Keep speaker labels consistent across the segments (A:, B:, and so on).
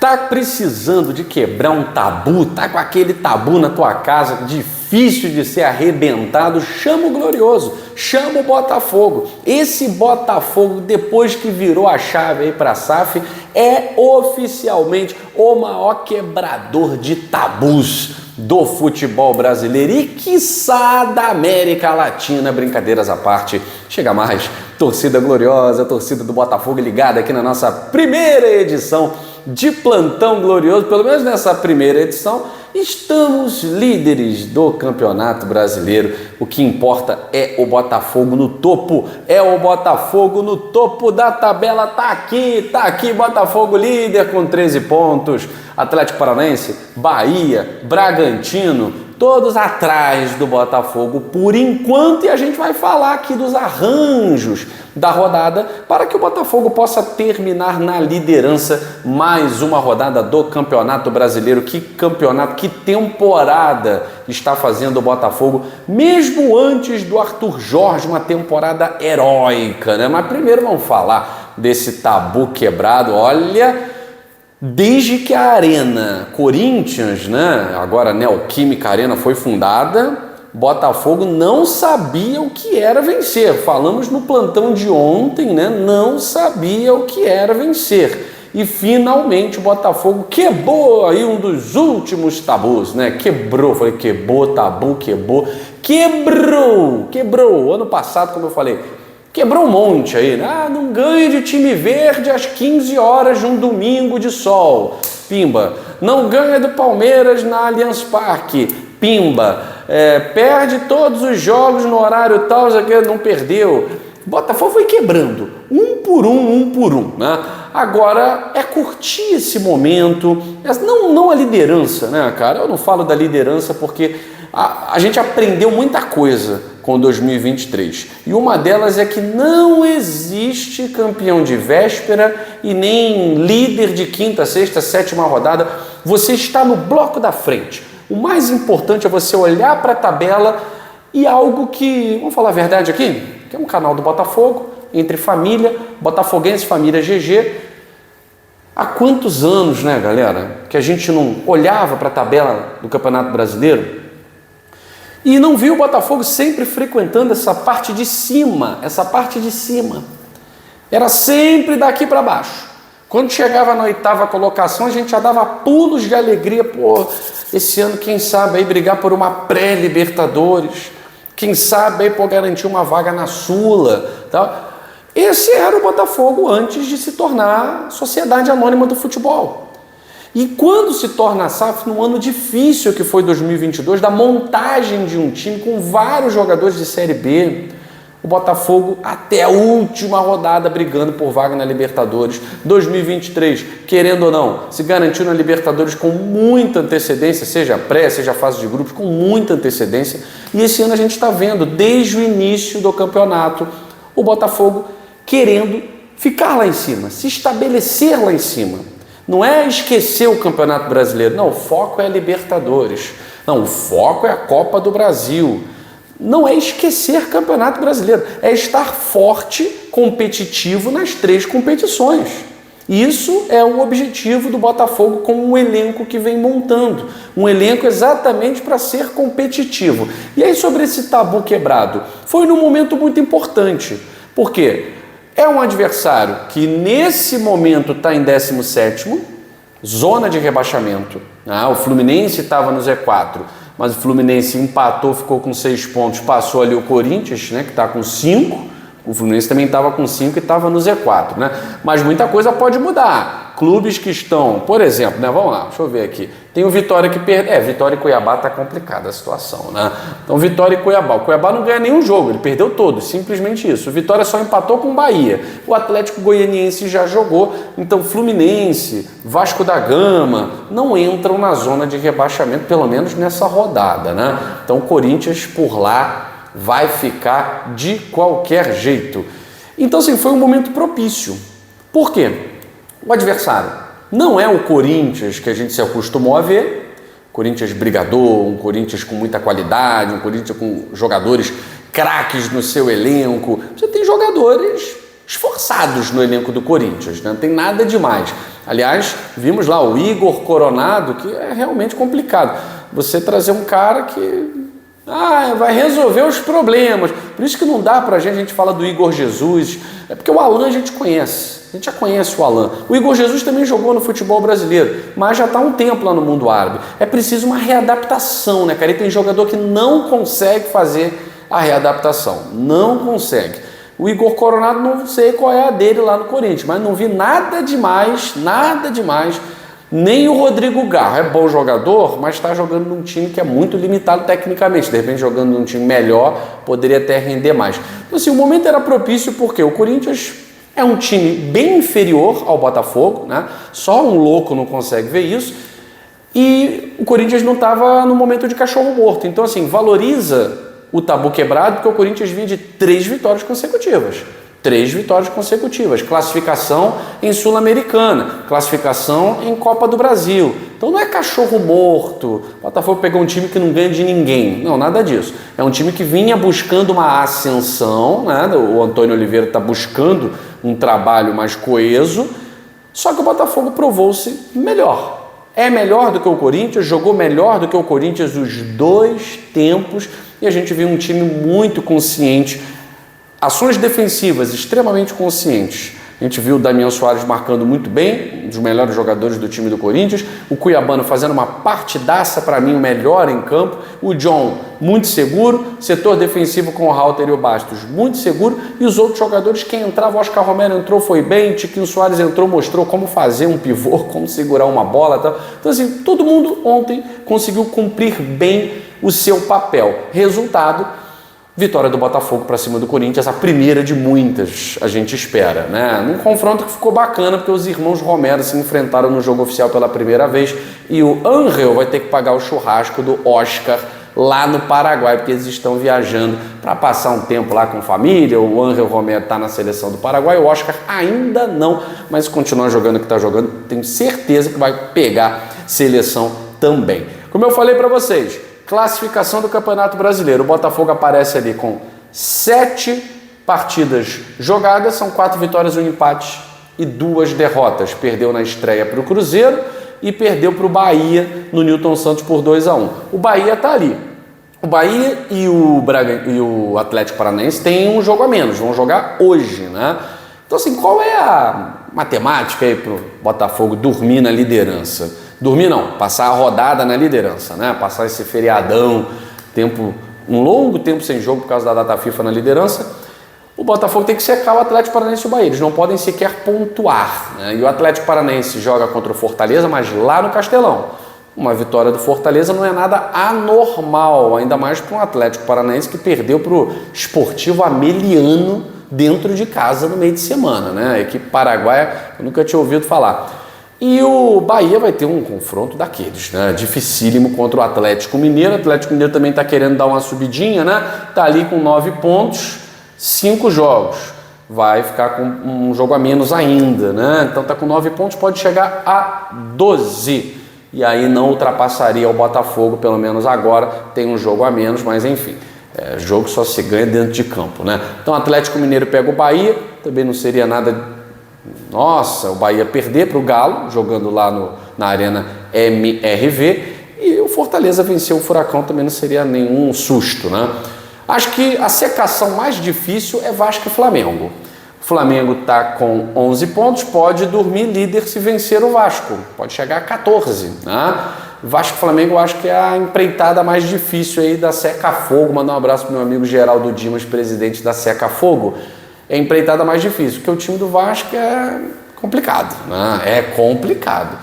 A: Tá precisando de quebrar um tabu? Tá com aquele tabu na tua casa difícil de ser arrebentado? Chama o Glorioso, chama o Botafogo. Esse Botafogo, depois que virou a chave aí para a SAF, é oficialmente o maior quebrador de tabus do futebol brasileiro e quiçá da América Latina. Brincadeiras à parte, chega mais, torcida gloriosa, torcida do Botafogo ligada aqui na nossa primeira edição de Plantão Glorioso. Pelo menos nessa primeira edição estamos líderes do Campeonato Brasileiro. O que importa é o Botafogo no topo, é o Botafogo no topo da tabela. Tá aqui Botafogo líder com 13 pontos, Atlético Paranaense, Bahia, Bragantino, todos atrás do Botafogo por enquanto, e a gente vai falar aqui dos arranjos da rodada para que o Botafogo possa terminar na liderança mais uma rodada do Campeonato Brasileiro. Que campeonato, que temporada está fazendo o Botafogo, mesmo antes do Arthur Jorge, uma temporada heróica, né? Mas primeiro vamos falar desse tabu quebrado. Olha, desde que a Arena Corinthians, né, agora Neoquímica Arena, foi fundada, Botafogo não sabia o que era vencer. Falamos no plantão de ontem, né? Não sabia o que era vencer. E finalmente o Botafogo quebrou aí um dos últimos tabus, né? Quebrou tabu, quebrou. Ano passado, como eu falei, quebrou um monte aí, né? Não ganha de time verde às 15 horas de um domingo de sol. Pimba. Não ganha do Palmeiras na Allianz Parque. Pimba. Perde todos os jogos no horário tal, já que não perdeu. Botafogo foi quebrando, um por um, né? Agora é curtir esse momento, não a liderança, né, cara? Eu não falo da liderança porque a gente aprendeu muita coisa com 2023. E uma delas é que não existe campeão de véspera e nem líder de quinta, sexta, sétima rodada. Você está no bloco da frente. O mais importante é você olhar para a tabela e algo que, vamos falar a verdade aqui, que é um canal do Botafogo, entre família, botafoguense, família GG. Há quantos anos, né, galera, que a gente não olhava para a tabela do Campeonato Brasileiro e não viu o Botafogo sempre frequentando essa parte de cima, Era sempre daqui para baixo. Quando chegava na 8ª colocação, a gente já dava pulos de alegria. Pô, esse ano, quem sabe, aí brigar por uma pré-Libertadores. Quem sabe, aí, garantir uma vaga na Sula. Tá? Esse era o Botafogo antes de se tornar Sociedade Anônima do Futebol. E quando se torna a SAF, num ano difícil que foi 2022, da montagem de um time com vários jogadores de Série B, o Botafogo até a última rodada brigando por vaga na Libertadores. 2023, querendo ou não, se garantiu na Libertadores com muita antecedência, seja pré, seja fase de grupos, com muita antecedência. E esse ano a gente está vendo, desde o início do campeonato, o Botafogo querendo ficar lá em cima, se estabelecer lá em cima. Não é esquecer o Campeonato Brasileiro, não, o foco é a Libertadores. Não, o foco é a Copa do Brasil. Não é esquecer Campeonato Brasileiro, é estar forte, competitivo nas 3 competições. Isso é o objetivo do Botafogo com o elenco que vem montando. Um elenco exatamente para ser competitivo. E aí, sobre esse tabu quebrado, foi num momento muito importante. Por quê? É um adversário que nesse momento está em 17º, zona de rebaixamento. O Fluminense estava no Z4. Mas o Fluminense empatou, ficou com 6 pontos, passou ali o Corinthians, né, que está com 5. O Fluminense também estava com 5 e estava no Z4, né? Mas muita coisa pode mudar. Clubes que estão, por exemplo, né, vamos lá, deixa eu ver aqui. Tem o Vitória que perdeu. Vitória e Cuiabá está complicada a situação, né? Então, Vitória e Cuiabá. O Cuiabá não ganha nenhum jogo, ele perdeu todos, simplesmente isso. O Vitória só empatou com o Bahia. O Atlético Goianiense já jogou. Então, Fluminense, Vasco da Gama não entram na zona de rebaixamento, pelo menos nessa rodada, né? Então, o Corinthians por lá vai ficar de qualquer jeito. Então, assim, foi um momento propício. Por quê? O adversário não é o Corinthians que a gente se acostumou a ver, Corinthians brigador, um Corinthians com muita qualidade, um Corinthians com jogadores craques no seu elenco. Você tem jogadores esforçados no elenco do Corinthians, né? Não tem nada demais. Aliás, vimos lá o Igor Coronado, que é realmente complicado. Você trazer um cara que vai resolver os problemas. Por isso que não dá pra gente, a gente fala do Igor Jesus, é porque o Alan a gente conhece. A gente já conhece o Alan. O Igor Jesus também jogou no futebol brasileiro, mas já está há um tempo lá no mundo árabe. É preciso uma readaptação, né, cara? E tem jogador que não consegue fazer a readaptação. Não consegue. O Igor Coronado, não sei qual é a dele lá no Corinthians, mas não vi nada demais, nada demais. Nem o Rodrigo Garro é bom jogador, mas está jogando num time que é muito limitado tecnicamente. De repente, jogando num time melhor, poderia até render mais. Então, assim, o momento era propício porque o Corinthians é um time bem inferior ao Botafogo, né? Só um louco não consegue ver isso. E o Corinthians não estava no momento de cachorro morto. Então, assim, valoriza o tabu quebrado, porque o Corinthians vinha de 3 vitórias consecutivas. 3 vitórias consecutivas, classificação em Sul-Americana, classificação em Copa do Brasil. Então não é cachorro morto, o Botafogo pegou um time que não ganha de ninguém. Não, nada disso. É um time que vinha buscando uma ascensão, né? O Antônio Oliveira está buscando um trabalho mais coeso, só que o Botafogo provou-se melhor. É melhor do que o Corinthians, jogou melhor do que o Corinthians os 2 tempos, e a gente viu um time muito consciente. Ações defensivas extremamente conscientes. A gente viu o Damian Soares marcando muito bem, um dos melhores jogadores do time do Corinthians. O Cuiabano fazendo uma partidaça, para mim, o melhor em campo. O John, muito seguro. Setor defensivo com o Halter e o Bastos, muito seguro. E os outros jogadores, quem entrava, o Oscar Romero entrou, foi bem. Tiquinho Soares entrou, mostrou como fazer um pivô, como segurar uma bola. Tal. Então, assim, todo mundo ontem conseguiu cumprir bem o seu papel. Resultado: vitória do Botafogo para cima do Corinthians, a primeira de muitas, a gente espera, né? Num confronto que ficou bacana, porque os irmãos Romero se enfrentaram no jogo oficial pela primeira vez e o Ángel vai ter que pagar o churrasco do Oscar lá no Paraguai, porque eles estão viajando para passar um tempo lá com família. O Ángel Romero está na seleção do Paraguai, o Oscar ainda não, mas continua jogando o que está jogando, tenho certeza que vai pegar seleção também. Como eu falei para vocês, classificação do Campeonato Brasileiro. O Botafogo aparece ali com 7 partidas jogadas, são 4 vitórias, 1 empate e 2 derrotas. Perdeu na estreia para o Cruzeiro e perdeu para o Bahia no Newton Santos por 2-1. O Bahia está ali. O Bahia e o Atlético Paranaense têm um jogo a menos, vão jogar hoje, né? Então, assim, qual é a matemática aí para o Botafogo dormir na liderança? Dormir não, passar a rodada na liderança, né? Passar esse feriadão, um longo tempo sem jogo por causa da data FIFA na liderança. O Botafogo tem que secar o Atlético Paranaense e o Bahia, eles não podem sequer pontuar, né? E o Atlético Paranaense joga contra o Fortaleza, mas lá no Castelão. Uma vitória do Fortaleza não é nada anormal, ainda mais para um Atlético Paranaense que perdeu para o Sportivo Ameliano dentro de casa no meio de semana, né? A equipe paraguaia, eu nunca tinha ouvido falar. E o Bahia vai ter um confronto daqueles, né? Dificílimo contra o Atlético Mineiro. O Atlético Mineiro também está querendo dar uma subidinha, né? Está ali com 9 pontos, 5 jogos. Vai ficar com um jogo a menos ainda, né? Então está com 9 pontos, pode chegar a 12. E aí não ultrapassaria o Botafogo, pelo menos agora. Tem um jogo a menos, mas enfim. Jogo só se ganha dentro de campo, né? Então o Atlético Mineiro pega o Bahia, também não seria nada. Nossa, o Bahia perder para o Galo, jogando lá na Arena MRV, e o Fortaleza vencer o Furacão também não seria nenhum susto, né? Acho que a secação mais difícil é Vasco e Flamengo. O Flamengo está com 11 pontos, pode dormir líder se vencer o Vasco, pode chegar a 14, né? Vasco e Flamengo eu acho que é a empreitada mais difícil aí da Seca Fogo. Mandar um abraço para o meu amigo Geraldo Dimas, presidente da Seca Fogo. É a empreitada mais difícil, porque o time do Vasco é complicado, né? É complicado.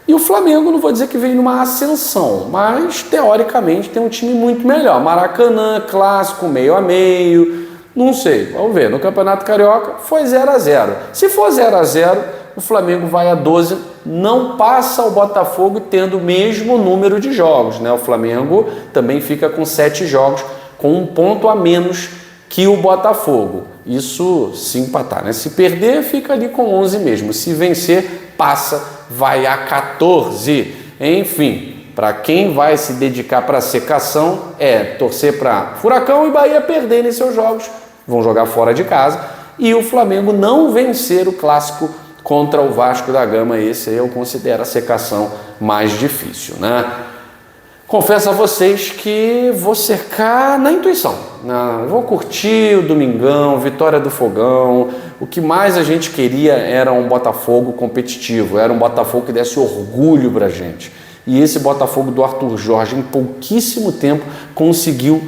A: E o Flamengo, não vou dizer que veio numa ascensão, mas teoricamente tem um time muito melhor. Maracanã, clássico, meio a meio, não sei, vamos ver. No Campeonato Carioca foi 0-0. Se for 0-0, o Flamengo vai a 12, não passa o Botafogo tendo o mesmo número de jogos, né? O Flamengo também fica com 7 jogos, com 1 ponto a menos que o Botafogo. Isso se empatar, né? Se perder, fica ali com 11 mesmo. Se vencer, passa, vai a 14. Enfim, para quem vai se dedicar para a secação, torcer para Furacão e Bahia perderem seus jogos, vão jogar fora de casa, e o Flamengo não vencer o clássico contra o Vasco da Gama. Esse aí eu considero a secação mais difícil, né? Confesso a vocês que vou cercar na intuição, né? Vou curtir o Domingão, vitória do Fogão. O que mais a gente queria era um Botafogo competitivo, era um Botafogo que desse orgulho pra gente. E esse Botafogo do Arthur Jorge, em pouquíssimo tempo, conseguiu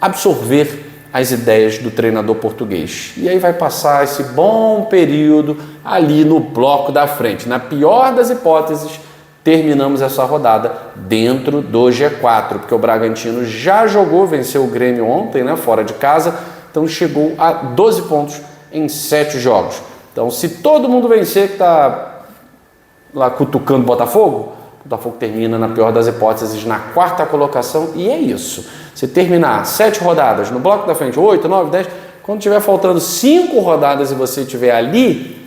A: absorver as ideias do treinador português. E aí vai passar esse bom período ali no bloco da frente. Na pior das hipóteses, terminamos essa rodada dentro do G4, porque o Bragantino já jogou, venceu o Grêmio ontem, né, fora de casa, então chegou a 12 pontos em 7 jogos. Então, se todo mundo vencer, que está lá cutucando o Botafogo termina, na pior das hipóteses, na 4ª colocação, e é isso. Se terminar 7 rodadas no bloco da frente, 8, 9, 10, quando tiver faltando 5 rodadas e você estiver ali,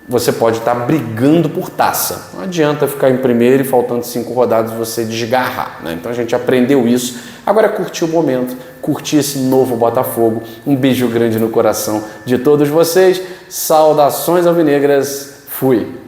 A: você pode estar brigando por taça. Não adianta ficar em primeiro e faltando 5 rodadas você desgarrar, né? Então a gente aprendeu isso. Agora é curtir o momento, curtir esse novo Botafogo. Um beijo grande no coração de todos vocês. Saudações alvinegras. Fui!